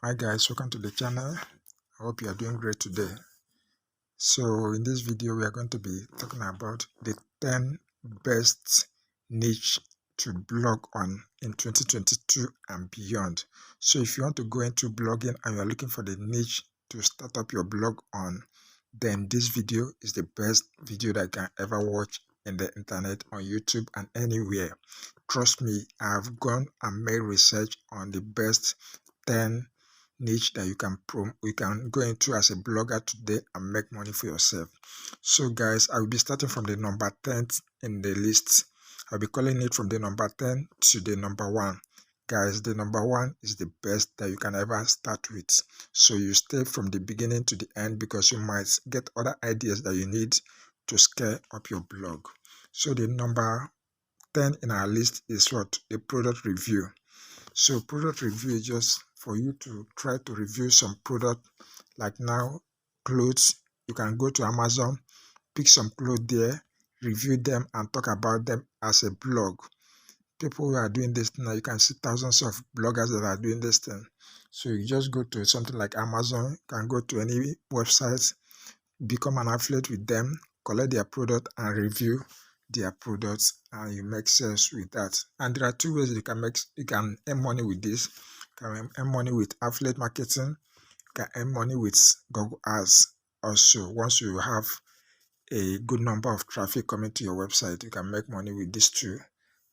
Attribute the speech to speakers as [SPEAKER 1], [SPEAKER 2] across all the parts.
[SPEAKER 1] Hi guys, welcome to the channel. I hope you are doing great today. So in this video we are going to be talking about the 10 best niche to blog on in 2022 and beyond. So if you want to go into blogging and you are looking for the niche to start up your blog on, then this video is the best video that you can ever watch in the internet, on YouTube and anywhere. Trust me, I've gone and made research on the best 10 niche that you can go into as a blogger today and make money for yourself. So guys, I will be starting from the number 10th in the list. I'll be calling it from the number 10 to the number 1. Guys, the number 1 is the best that you can ever start with. So you stay from the beginning to the end because you might get other ideas that you need to scale up your blog. So the number 10 in our list is what? A product review. So product review is just for you to try to review some product. Like now, clothes. You can go to Amazon, pick some clothes there, review them and talk about them as a blog. People who are doing this now, you can see thousands of bloggers that are doing this thing. So you just go to something like Amazon, you can go to any website, become an affiliate with them, collect their product and review their products, and you make sales with that. And there are two ways you can earn money with this. You can earn money with affiliate marketing, you can earn money with Google Ads. Also, once you have a good number of traffic coming to your website, you can make money with these two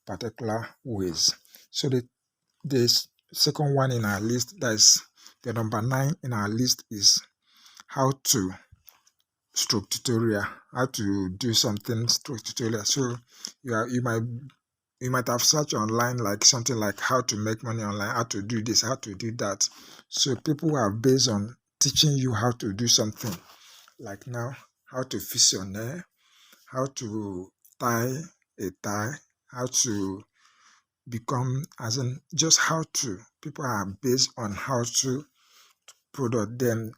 [SPEAKER 1] particular ways. So the second one in our list, that is the number 9 in our list, is how to stroke tutorial, how to do something stroke tutorial. So you might have searched online like something like how to make money online, how to do this, how to do that. So people are based on teaching you how to do something. Like now, how to fix your nail, how to tie a tie, how to become, as in just how to. People are based on how to product. Then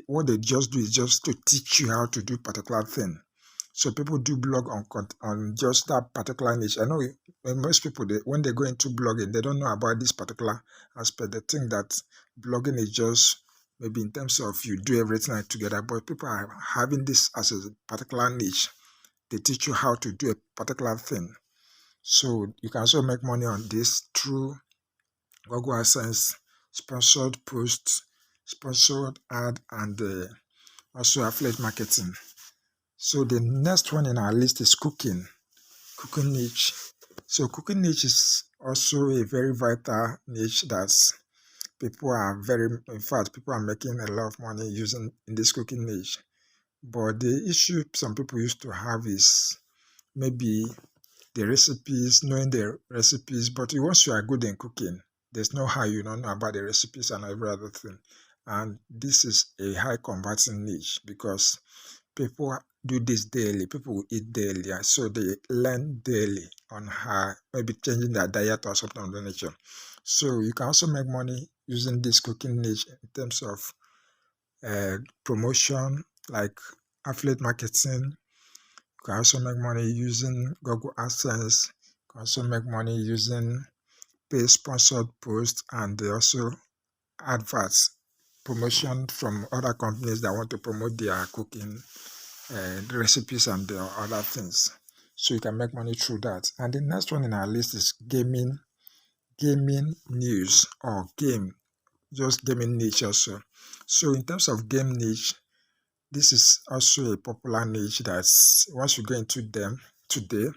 [SPEAKER 1] what they just do is just to teach you how to do particular thing. So people do blog on just that particular niche. I know most people, when they go into blogging, they don't know about this particular aspect. They think that blogging is just maybe in terms of you do everything together, but people are having this as a particular niche. They teach you how to do a particular thing. So you can also make money on this through Google AdSense, sponsored posts, sponsored ad, and also affiliate marketing. So the next one in our list is cooking niche. So cooking niche is also a very vital niche that people are in fact, people are making a lot of money using in this cooking niche. But the issue some people used to have is maybe the recipes, knowing the recipes, but once you are good in cooking, there's no how you don't know about the recipes and every other thing. And this is a high converting niche because people do this daily, people will eat daily, and so they learn daily on how maybe changing their diet or something of the nature. So you can also make money using this cooking niche in terms of promotion, like affiliate marketing. You can also make money using Google AdSense. You can also make money using paid sponsored posts and also adverts, promotion from other companies that want to promote their cooking recipes and other things. So you can make money through that. And the next one in our list is gaming news or just gaming niche also. So in terms of game niche, this is also a popular niche that's once you go into them today,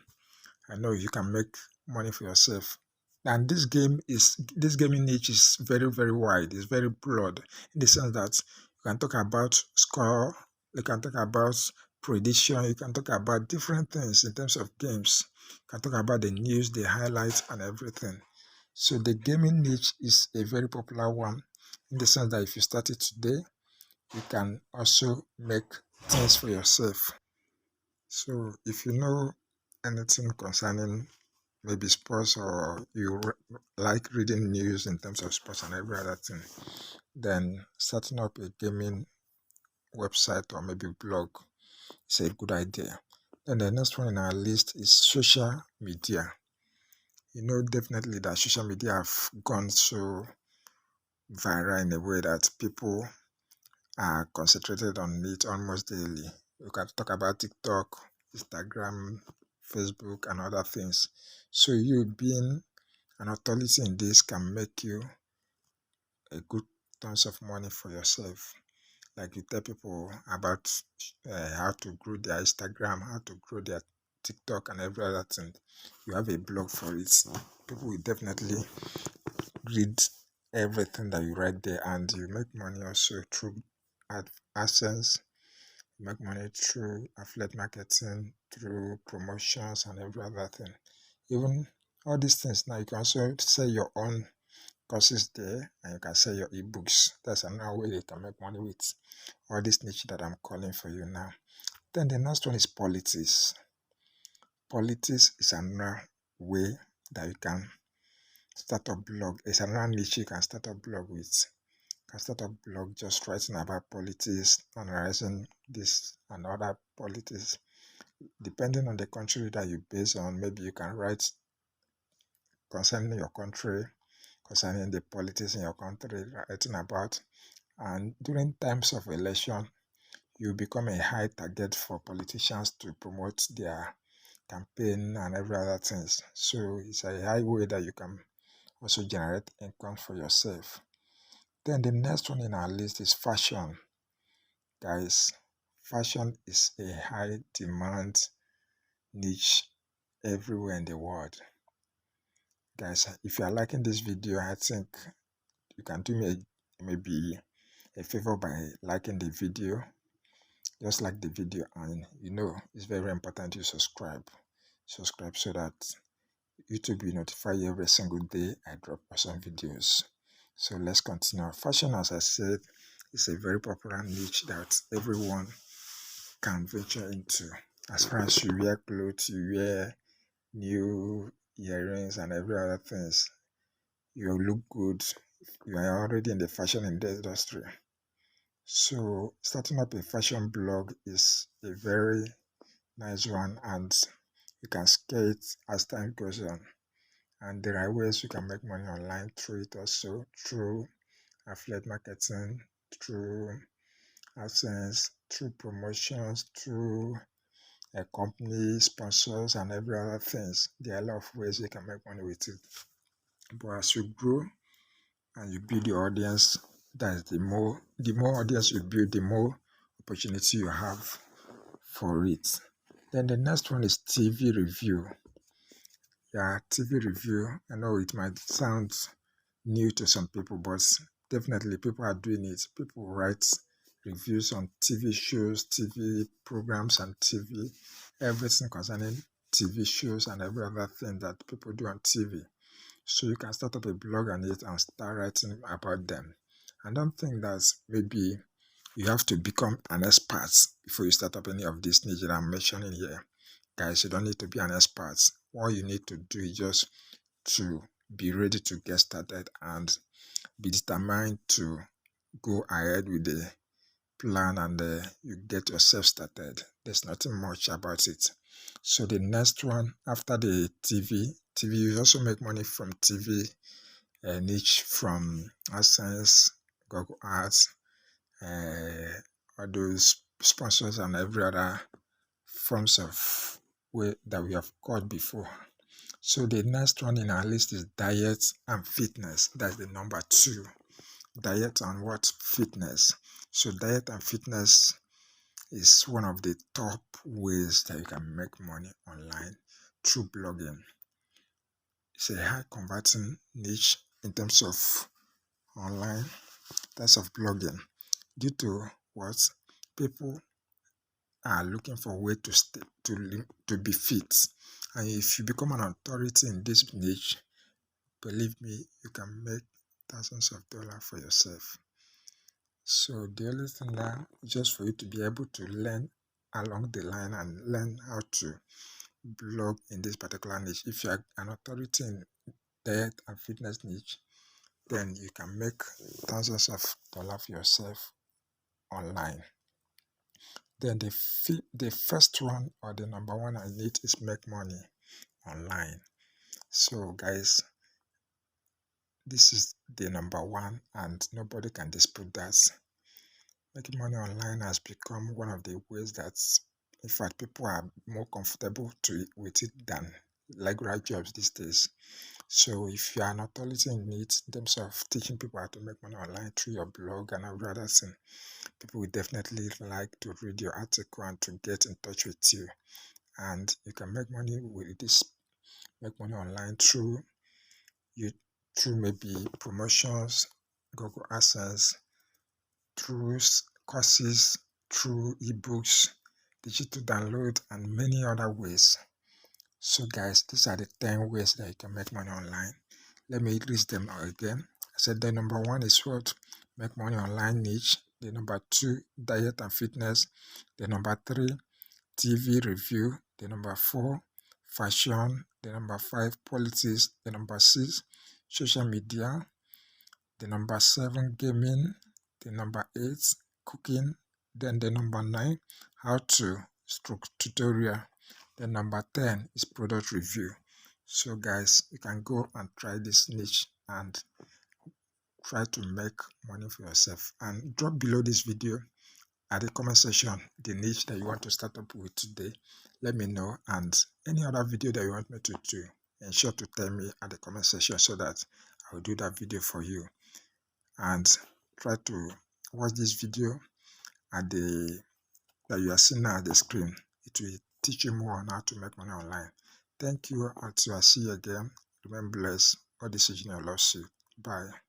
[SPEAKER 1] I know you can make money for yourself. And this gaming niche is very, very wide. It's very broad in the sense that you can talk about score, you can talk about prediction, you can talk about different things in terms of games. You can talk about the news, the highlights, and everything. So the gaming niche is a very popular one in the sense that if you start it today, you can also make things for yourself. So if you know anything concerning maybe sports or you like reading news in terms of sports and every other thing, then starting up a gaming website or maybe blog is a good idea. Then the next one in our list is social media. You know definitely that social media have gone so viral in a way that people are concentrated on it almost daily. You can talk about TikTok, Instagram, Facebook, and other things. So you being an authority in this can make you a good tons of money for yourself. Like you tell people about how to grow their Instagram, how to grow their TikTok, and every other thing. You have a blog for it. People will definitely read everything that you write there, and you make money also through AdSense. You make money through affiliate marketing, through promotions, and every other thing. Even all these things now, you can also sell your own courses there, and you can sell your ebooks. That's another way you can make money with all this niche that I'm calling for you now. Then the next one is politics. Politics is another way that you can start a blog. It's another niche you can start a blog with. You can start a blog just writing about politics, analyzing this and other politics. Depending on the country that you base on, maybe you can write concerning your country, concerning the politics in your country, writing about. And during times of election, you become a high target for politicians to promote their campaign and every other things. So it's a high way that you can also generate income for yourself. Then the next one in our list is fashion. Guys, fashion is a high demand niche everywhere in the world. Guys, if you are liking this video, I think you can do me maybe a favor by liking the video. Just like the video, and it's very important you subscribe so that YouTube will notify you every single day I drop awesome videos. So let's continue. Fashion, as I said, is a very popular niche that everyone can venture into. As far as you wear clothes, you wear new earrings and every other things, you look good. You are already in the fashion industry. So starting up a fashion blog is a very nice one, and you can scale it as time goes on. And there are ways you can make money online through it also, through affiliate marketing, through AdSense, through promotions, through a company sponsors and every other things. There are a lot of ways you can make money with it. But as you grow and you build your audience, that's the more audience you build, the more opportunity you have for it. Then the next one is TV review. Yeah, TV review. I know it might sound new to some people, but definitely people are doing it. People write reviews on TV shows, TV programs, and TV, everything concerning TV shows and every other thing that people do on TV. So you can start up a blog on it and start writing about them. I don't think that maybe you have to become an expert before you start up any of these niches that I'm mentioning here. Guys, you don't need to be an expert. All you need to do is just to be ready to get started and be determined to go ahead with the plan, and you get yourself started. There's nothing much about it. So the next one after the TV, you also make money from TV niche, from AdSense, Google Ads, all those sponsors and every other forms of way that we have called before. So the next one in our list is diet and fitness. That's the number 2. Diet and what? Fitness. So diet and fitness is one of the top ways that you can make money online through blogging. It's a high converting niche in terms of online, terms of blogging, due to what? People are looking for a way to stay, to be fit. And if you become an authority in this niche, believe me, you can make thousands of dollars for yourself. So the only thing now is just for you to be able to learn along the line and learn how to blog in this particular niche. If you are an authority in diet and fitness niche, then you can make thousands of dollars for yourself online. Then the first one, or the number one I need, is make money online. So guys, this is the number one, and nobody can dispute that. Making money online has become one of the ways that, in fact, people are more comfortable with it than regular jobs these days. So if you are an authority in it, in terms of teaching people how to make money online through your blog and every other thing, people will definitely like to read your article and to get in touch with you. And you can make money with this, make money online through maybe promotions, Google AdSense, through courses, through ebooks, digital download, and many other ways. So guys, these are the 10 ways that you can make money online. Let me list them again. I said the number one is what? Make money online niche. The number two, diet and fitness. The number three, TV review. The number four, fashion. The number five, politics. The number six, social media. The number seven, gaming. The number eight, cooking. Then the number nine, how to stroke tutorial. The number 10 is product review. So guys, you can go and try this niche and try to make money for yourself, and drop below this video at the comment section the niche that you want to start up with today. Let me know, and any other video that you want me to do, ensure to tell me at the comment section so that I will do that video for you. And try to watch this video at the that you are seeing now at the screen. It will teach you more on how to make money online. Thank you. Until I see you again, remain blessed. God is loves you. Bye.